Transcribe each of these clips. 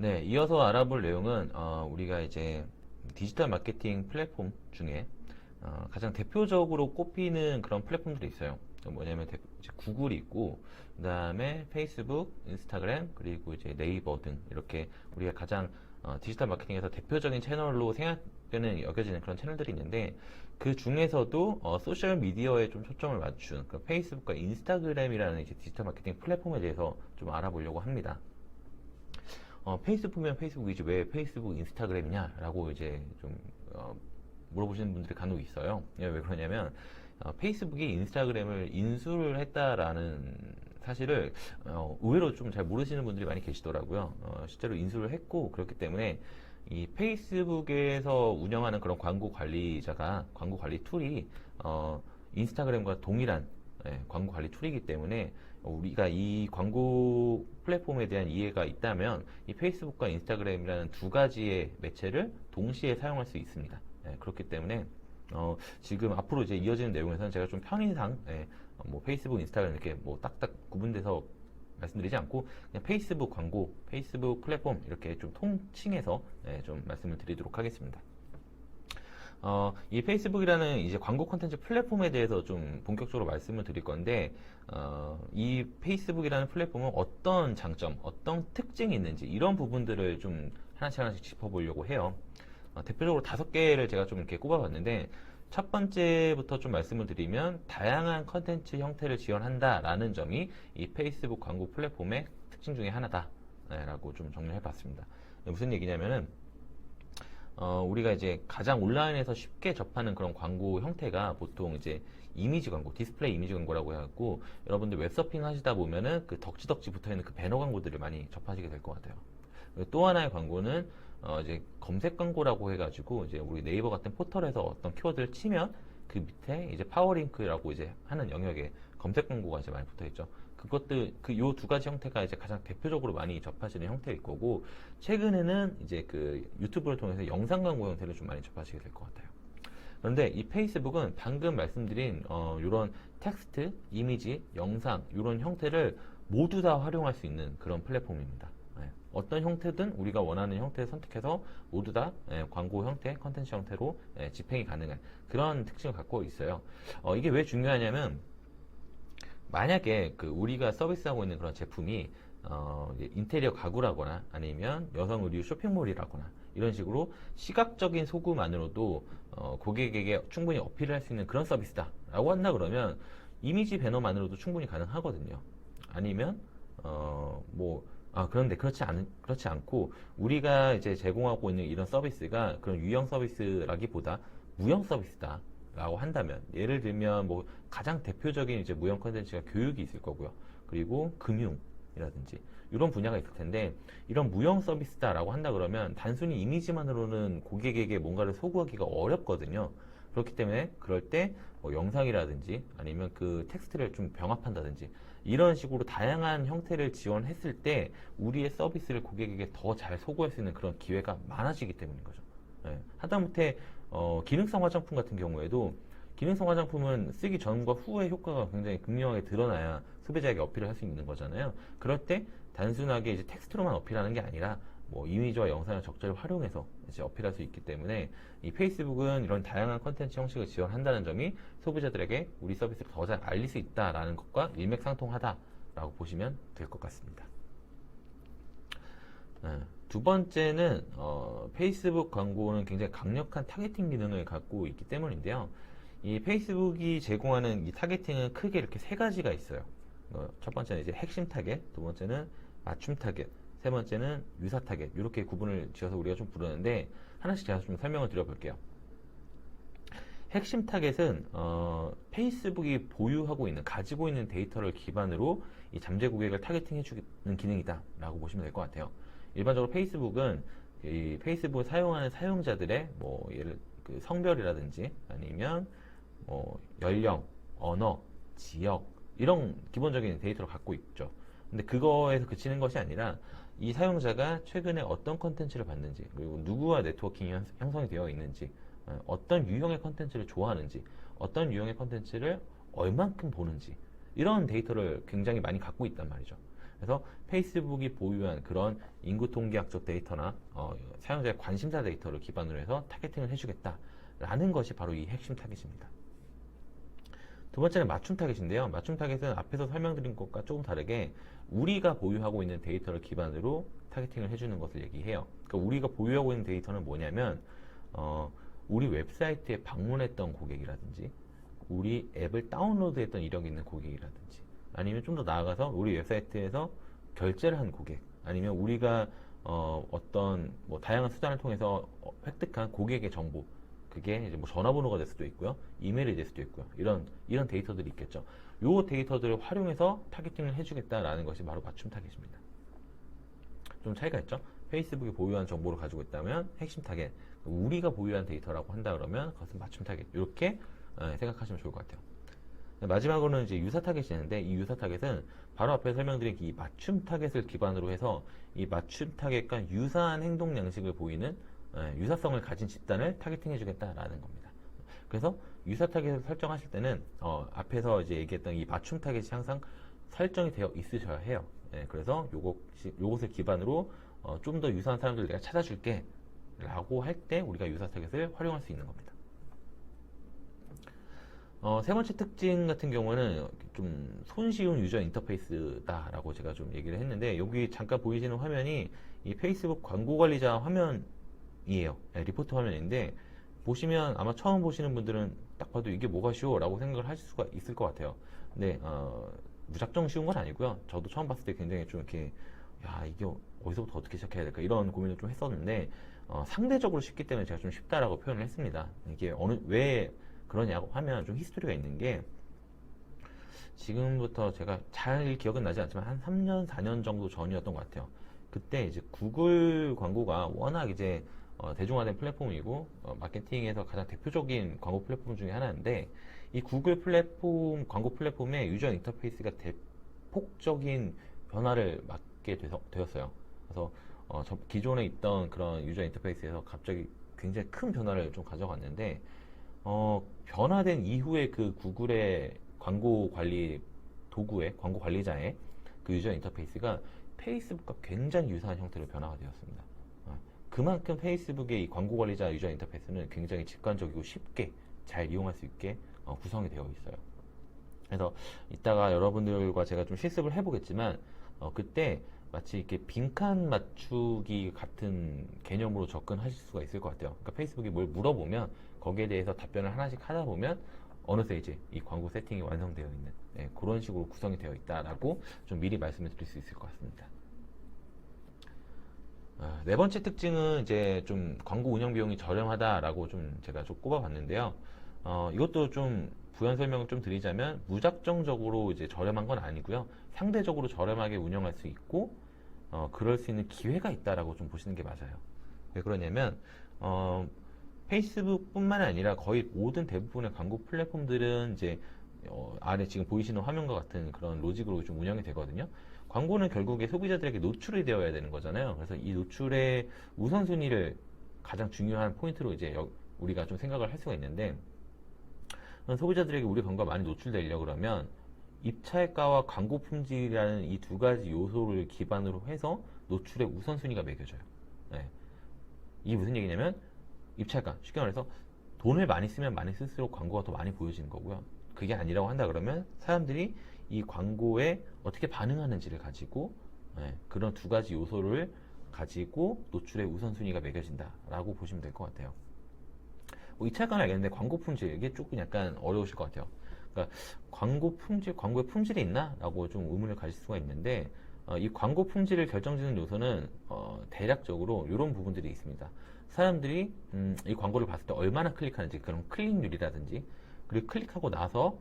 네, 이어서 알아볼 내용은 우리가 이제 디지털 마케팅 플랫폼 중에 가장 대표적으로 꼽히는 그런 플랫폼들이 있어요. 뭐냐면 이제 구글이 있고, 그 다음에 페이스북, 인스타그램, 그리고 이제 네이버 등 이렇게 우리가 가장 디지털 마케팅에서 대표적인 채널로 생각되는 여겨지는 그런 채널들이 있는데, 그 중에서도 소셜 미디어에 좀 초점을 맞춘 그 페이스북과 인스타그램이라는 이제 디지털 마케팅 플랫폼에 대해서 좀 알아보려고 합니다. 페이스북이면 페이스북이지 왜 페이스북, 인스타그램이냐라고 이제 좀 물어보시는 분들이 간혹 있어요. 왜 그러냐면 페이스북이 인스타그램을 인수를 했다라는 사실을 의외로 좀 잘 모르시는 분들이 많이 계시더라고요. 실제로 인수를 했고 그렇기 때문에 이 페이스북에서 운영하는 그런 광고 관리자가 광고 관리 툴이 인스타그램과 동일한 광고 관리 툴이기 때문에 우리가 이 광고 플랫폼에 대한 이해가 있다면 이 페이스북과 인스타그램이라는 두 가지의 매체를 동시에 사용할 수 있습니다. 그렇기 때문에 지금 앞으로 이제 이어지는 내용에서는 제가 좀 편의상 뭐 페이스북, 인스타그램 이렇게 뭐 딱딱 구분돼서 말씀드리지 않고 그냥 페이스북 광고, 페이스북 플랫폼 이렇게 좀 통칭해서 좀 말씀을 드리도록 하겠습니다. 이 페이스북이라는 이제 광고 콘텐츠 플랫폼에 대해서 좀 본격적으로 말씀을 드릴 건데, 이 페이스북이라는 플랫폼은 어떤 장점, 어떤 특징이 있는지 이런 부분들을 좀 하나씩 짚어보려고 해요. 대표적으로 5개를 제가 좀 이렇게 꼽아봤는데, 첫 번째부터 좀 말씀을 드리면 다양한 컨텐츠 형태를 지원한다라는 점이 이 페이스북 광고 플랫폼의 특징 중에 하나다라고 좀 정리해봤습니다. 무슨 얘기냐면은 우리가 이제 가장 온라인에서 쉽게 접하는 그런 광고 형태가 보통 이제 이미지 광고, 디스플레이 이미지 광고라고 해갖고 여러분들 웹서핑 하시다 보면은 그 덕지덕지 붙어있는 그 배너 광고들을 많이 접하시게 될 것 같아요. 또 하나의 광고는 이제 검색 광고라고 해가지고 이제 우리 네이버 같은 포털에서 어떤 키워드를 치면 그 밑에 이제 파워링크라고 이제 하는 영역에 검색 광고가 이제 많이 붙어있죠. 그것들 요 두 가지 형태가 이제 가장 대표적으로 많이 접하시는 형태일 거고, 최근에는 이제 그 유튜브를 통해서 영상 광고 형태를 좀 많이 접하시게 될 것 같아요. 그런데 이 페이스북은 방금 말씀드린 이런 텍스트, 이미지, 영상 이런 형태를 모두 다 활용할 수 있는 그런 플랫폼입니다. 어떤 형태든 우리가 원하는 형태를 선택해서 모두 다 광고 형태, 컨텐츠 형태로 집행이 가능한 그런 특징을 갖고 있어요. 이게 왜 중요하냐면 만약에 그 우리가 서비스하고 있는 그런 제품이 인테리어 가구라거나 아니면 여성 의류 쇼핑몰이라거나 이런 식으로 시각적인 소구만으로도 고객에게 충분히 어필을 할 수 있는 그런 서비스다 라고 한다 그러면 이미지 배너만으로도 충분히 가능하거든요. 아니면 그런데 그렇지 않고 우리가 이제 제공하고 있는 이런 서비스가 그런 유형 서비스라기보다 무형 서비스다 라고 한다면, 예를 들면 뭐 가장 대표적인 이제 무형 컨텐츠가 교육이 있을 거고요. 그리고 금융이라든지 이런 분야가 있을 텐데, 이런 무형 서비스다라고 한다 그러면 단순히 이미지만으로는 고객에게 뭔가를 소구하기가 어렵거든요. 그렇기 때문에 그럴 때 뭐 영상이라든지 아니면 그 텍스트를 좀 병합한다든지 이런 식으로 다양한 형태를 지원했을 때 우리의 서비스를 고객에게 더 잘 소구할 수 있는 그런 기회가 많아지기 때문인 거죠. 하다못해 기능성 화장품 같은 경우에도 기능성 화장품은 쓰기 전과 후의 효과가 굉장히 극명하게 드러나야 소비자에게 어필을 할 수 있는 거잖아요. 그럴 때 단순하게 이제 텍스트로만 어필하는 게 아니라 뭐 이미지와 영상을 적절히 활용해서 이제 어필할 수 있기 때문에 이 페이스북은 이런 다양한 컨텐츠 형식을 지원한다는 점이 소비자들에게 우리 서비스를 더 잘 알릴 수 있다라는 것과 일맥상통하다라고 보시면 될 것 같습니다. 두 번째는 페이스북 광고는 굉장히 강력한 타겟팅 기능을 갖고 있기 때문인데요. 이 페이스북이 제공하는 이 타겟팅은 크게 이렇게 3가지가 있어요. 첫 번째는 이제 핵심 타겟, 두 번째는 맞춤 타겟, 세 번째는 유사 타겟, 이렇게 구분을 지어서 우리가 좀 부르는데 하나씩 제가 좀 설명을 드려볼게요. 핵심 타겟은 페이스북이 보유하고 있는, 가지고 있는 데이터를 기반으로 이 잠재 고객을 타겟팅해주는 기능이다 라고 보시면 될 것 같아요. 일반적으로 페이스북은 이 페이스북을 사용하는 사용자들의 뭐 예를 그 성별이라든지 아니면 뭐 연령, 언어, 지역 이런 기본적인 데이터를 갖고 있죠. 근데 그거에서 그치는 것이 아니라 이 사용자가 최근에 어떤 컨텐츠를 봤는지, 그리고 누구와 네트워킹이 형성이 되어 있는지, 어떤 유형의 컨텐츠를 좋아하는지, 어떤 유형의 컨텐츠를 얼만큼 보는지, 이런 데이터를 굉장히 많이 갖고 있단 말이죠. 그래서 페이스북이 보유한 그런 인구 통계학적 데이터나 사용자의 관심사 데이터를 기반으로 해서 타겟팅을 해주겠다라는 것이 바로 이 핵심 타겟입니다. 두 번째는 맞춤 타겟인데요. 맞춤 타겟은 앞에서 설명드린 것과 조금 다르게 우리가 보유하고 있는 데이터를 기반으로 타겟팅을 해주는 것을 얘기해요. 그러니까 우리가 보유하고 있는 데이터는 뭐냐면 우리 웹사이트에 방문했던 고객이라든지 우리 앱을 다운로드했던 이력이 있는 고객이라든지 아니면 좀 더 나아가서 우리 웹사이트에서 결제를 한 고객 아니면 우리가 어떤 뭐 다양한 수단을 통해서 획득한 고객의 정보 그게 이제 뭐 전화번호가 될 수도 있고요, 이메일이 될 수도 있고요. 이런 데이터들이 있겠죠. 요 데이터들을 활용해서 타겟팅을 해주겠다라는 것이 바로 맞춤 타겟입니다. 좀 차이가 있죠. 페이스북이 보유한 정보를 가지고 있다면 핵심 타겟, 우리가 보유한 데이터라고 한다 그러면 그것은 맞춤 타겟. 이렇게 생각하시면 좋을 것 같아요. 마지막으로는 이제 유사 타겟이 있는데 이 유사 타겟은 바로 앞에 설명드린 이 맞춤 타겟을 기반으로 해서 이 맞춤 타겟과 유사한 행동 양식을 보이는 유사성을 가진 집단을 타겟팅 해주겠다라는 겁니다. 그래서 유사 타겟을 설정하실 때는 앞에서 이제 얘기했던 이 맞춤 타겟이 항상 설정이 되어 있으셔야 해요. 그래서 요것을 기반으로 좀 더 유사한 사람들 내가 찾아줄게 라고 할 때 우리가 유사 타겟을 활용할 수 있는 겁니다. 세 번째 특징 같은 경우는 좀 손쉬운 유저 인터페이스다라고 제가 좀 얘기를 했는데 여기 잠깐 보이시는 화면이 이 페이스북 광고 관리자 화면이에요. 리포트 화면인데 보시면 아마 처음 보시는 분들은 딱 봐도 이게 뭐가 쉬워 라고 생각을 하실 수가 있을 것 같아요. 근데 무작정 쉬운 건 아니고요. 저도 처음 봤을 때 굉장히 좀 이렇게 야 이게 어디서부터 어떻게 시작해야 될까 이런 고민을 좀 했었는데 상대적으로 쉽기 때문에 제가 좀 쉽다라고 표현을 했습니다. 이게 왜 그러냐고 하면 좀 히스토리가 있는 게 지금부터 제가 잘 기억은 나지 않지만 한 3년, 4년 정도 전이었던 것 같아요. 그때 이제 구글 광고가 워낙 이제 대중화된 플랫폼이고 마케팅에서 가장 대표적인 광고 플랫폼 중에 하나인데 이 구글 플랫폼, 광고 플랫폼의 유저 인터페이스가 대폭적인 변화를 맞게 되었어요. 그래서 기존에 있던 그런 유저 인터페이스에서 갑자기 굉장히 큰 변화를 좀 가져갔는데 변화된 이후에 그 구글의 광고 관리 도구의 광고 관리자의 그 유저 인터페이스가 페이스북과 굉장히 유사한 형태로 변화가 되었습니다. 그만큼 페이스북의 이 광고 관리자 유저 인터페이스는 굉장히 직관적이고 쉽게 잘 이용할 수 있게 구성이 되어 있어요. 그래서 이따가 여러분들과 제가 좀 실습을 해보겠지만 그때 마치 이렇게 빈칸 맞추기 같은 개념으로 접근하실 수가 있을 것 같아요. 그러니까 페이스북이 뭘 물어보면 거기에 대해서 답변을 하나씩 하다 보면 어느새 이제 이 광고 세팅이 완성되어 있는 그런 식으로 구성이 되어 있다라고 좀 미리 말씀을 드릴 수 있을 것 같습니다. 네 번째 특징은 이제 좀 광고 운영 비용이 저렴하다라고 좀 제가 좀 꼽아봤는데요. 이것도 좀 부연 설명을 좀 드리자면 무작정적으로 이제 저렴한 건 아니고요. 상대적으로 저렴하게 운영할 수 있고 그럴 수 있는 기회가 있다라고 좀 보시는 게 맞아요. 왜 그러냐면 페이스북뿐만 아니라 거의 모든 대부분의 광고 플랫폼들은 이제 아래 지금 보이시는 화면과 같은 그런 로직으로 좀 운영이 되거든요. 광고는 결국에 소비자들에게 노출이 되어야 되는 거잖아요. 그래서 이 노출의 우선순위를 가장 중요한 포인트로 이제 우리가 좀 생각을 할 수가 있는데 소비자들에게 우리 광고가 많이 노출되려고 그러면 입찰가와 광고 품질이라는 이 두 가지 요소를 기반으로 해서 노출의 우선순위가 매겨져요. 이게 무슨 얘기냐면 입찰가, 쉽게 말해서 돈을 많이 쓰면 많이 쓸수록 광고가 더 많이 보여지는 거고요. 그게 아니라고 한다 그러면 사람들이 이 광고에 어떻게 반응하는지를 가지고 그런 두 가지 요소를 가지고 노출의 우선순위가 매겨진다라고 보시면 될 것 같아요. 입찰가는 알겠는데 광고 품질 이게 조금 약간 어려우실 것 같아요. 그러니까 광고 품질, 광고의 품질이 있나? 라고 좀 의문을 가질 수가 있는데 이 광고 품질을 결정짓는 요소는 대략적으로 이런 부분들이 있습니다. 사람들이 이 광고를 봤을 때 얼마나 클릭하는지 그런 클릭률이라든지 그리고 클릭하고 나서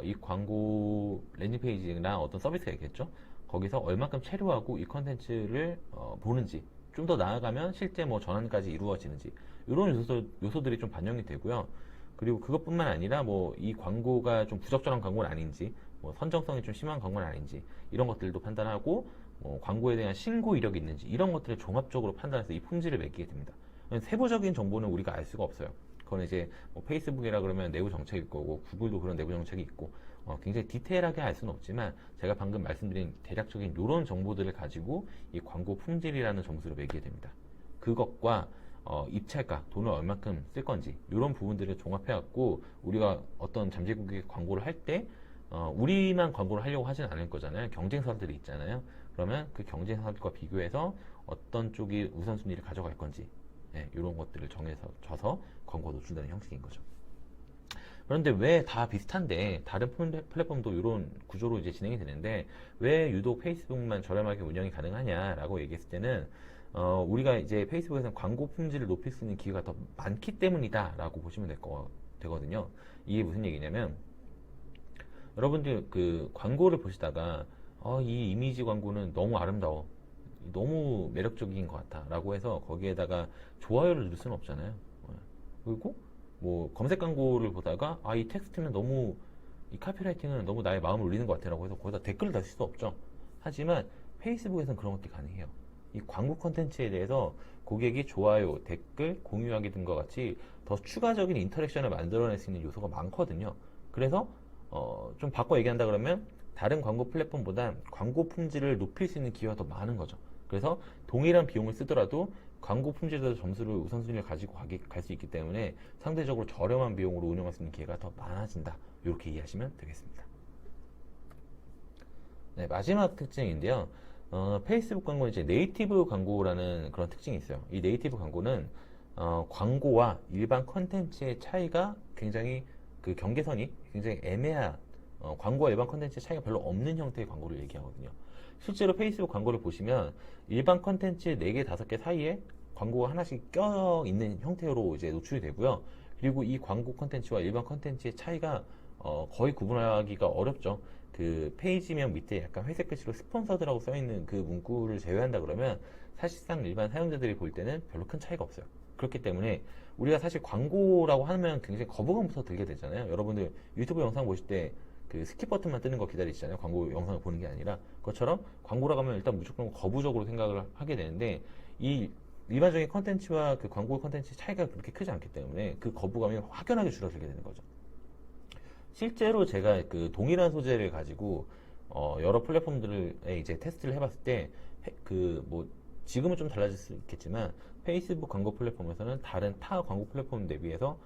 이 광고 랜딩페이지나 어떤 서비스가 있겠죠. 거기서 얼마큼 체류하고 이 컨텐츠를 보는지 좀 더 나아가면 실제 뭐 전환까지 이루어지는지 이런 요소들이 좀 반영이 되고요. 그리고 그것뿐만 아니라 뭐 이 광고가 좀 부적절한 광고는 아닌지 뭐 선정성이 좀 심한 광고는 아닌지 이런 것들도 판단하고 광고에 대한 신고 이력이 있는지 이런 것들을 종합적으로 판단해서 이 품질을 매기게 됩니다. 세부적인 정보는 우리가 알 수가 없어요. 그건 이제 뭐 페이스북이라 그러면 내부 정책일 거고 구글도 그런 내부 정책이 있고 굉장히 디테일하게 알 수는 없지만 제가 방금 말씀드린 대략적인 이런 정보들을 가지고 이 광고 품질이라는 점수를 매기게 됩니다. 그것과 입찰가, 돈을 얼마큼 쓸 건지 이런 부분들을 종합해갖고 우리가 어떤 잠재국의 광고를 할 때 우리만 광고를 하려고 하진 않을 거잖아요. 경쟁사들이 있잖아요. 그러면 그 경쟁사들과 비교해서 어떤 쪽이 우선순위를 가져갈 건지 이런 것들을 정해서 줘서 광고도 준다는 형식인 거죠. 그런데 왜 다 비슷한데 다른 플랫폼도 이런 구조로 이제 진행이 되는데 왜 유독 페이스북만 저렴하게 운영이 가능하냐라고 얘기했을 때는 우리가 이제 페이스북에서는 광고 품질을 높일 수 있는 기회가 더 많기 때문이다라고 보시면 되거든요. 이게 무슨 얘기냐면 여러분들 그 광고를 보시다가 이 이미지 광고는 너무 아름다워, 너무 매력적인 것 같아 라고 해서 거기에다가 좋아요를 누를 수는 없잖아요. 그리고 뭐 검색 광고를 보다가 이 텍스트는 너무, 이 카피라이팅은 너무 나의 마음을 울리는 것 같아 라고 해서 거기다 댓글을 달 수도 없죠. 하지만 페이스북에서는 그런 것들이 가능해요. 이 광고 콘텐츠에 대해서 고객이 좋아요, 댓글, 공유하기 등과 같이 더 추가적인 인터랙션을 만들어낼 수 있는 요소가 많거든요. 그래서 좀 바꿔 얘기한다 그러면 다른 광고 플랫폼보다 광고 품질을 높일 수 있는 기회가 더 많은 거죠. 그래서 동일한 비용을 쓰더라도 광고 품질에서 점수를 우선순위를 가지고 갈 수 있기 때문에 상대적으로 저렴한 비용으로 운영할 수 있는 기회가 더 많아진다. 이렇게 이해하시면 되겠습니다. 네, 마지막 특징인데요. 페이스북 광고는 이제 네이티브 광고라는 그런 특징이 있어요. 이 네이티브 광고는 광고와 일반 컨텐츠의 차이가 굉장히 그 경계선이 굉장히 애매한 광고와 일반 컨텐츠의 차이가 별로 없는 형태의 광고를 얘기하거든요. 실제로 페이스북 광고를 보시면 일반 컨텐츠 4개, 5개 사이에 광고가 하나씩 껴 있는 형태로 이제 노출이 되고요. 그리고 이 광고 컨텐츠와 일반 컨텐츠의 차이가 거의 구분하기가 어렵죠. 그 페이지명 밑에 약간 회색 글씨로 스폰서드라고 써있는 그 문구를 제외한다 그러면 사실상 일반 사용자들이 볼 때는 별로 큰 차이가 없어요. 그렇기 때문에 우리가 사실 광고라고 하면 굉장히 거부감부터 들게 되잖아요. 여러분들 유튜브 영상 보실 때 그 스킵 버튼만 뜨는 거 기다리시잖아요. 광고 영상을 보는 게 아니라. 그것처럼 광고라고 하면 일단 무조건 거부적으로 생각을 하게 되는데 이 일반적인 컨텐츠와 그 광고 컨텐츠 차이가 그렇게 크지 않기 때문에 그 거부감이 확연하게 줄어들게 되는 거죠. 실제로 제가 그 동일한 소재를 가지고 여러 플랫폼들에 이제 테스트를 해봤을 때 그 뭐 지금은 좀 달라질 수 있겠지만 페이스북 광고 플랫폼에서는 다른 타 광고 플랫폼 대비해서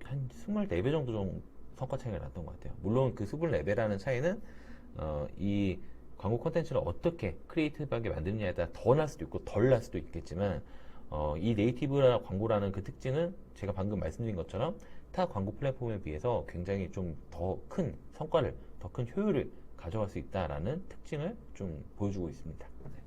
한 24배 정도 성과 차이가 났던 것 같아요. 물론 그 24배라는 차이는 이 광고 콘텐츠를 어떻게 크리에이티브하게 만드느냐에 따라 더 날 수도 있고 덜 날 수도 있겠지만 이 네이티브 광고라는 그 특징은 제가 방금 말씀드린 것처럼 타 광고 플랫폼에 비해서 굉장히 좀 더 큰 성과를, 더 큰 효율을 가져갈 수 있다라는 특징을 좀 보여주고 있습니다. 네.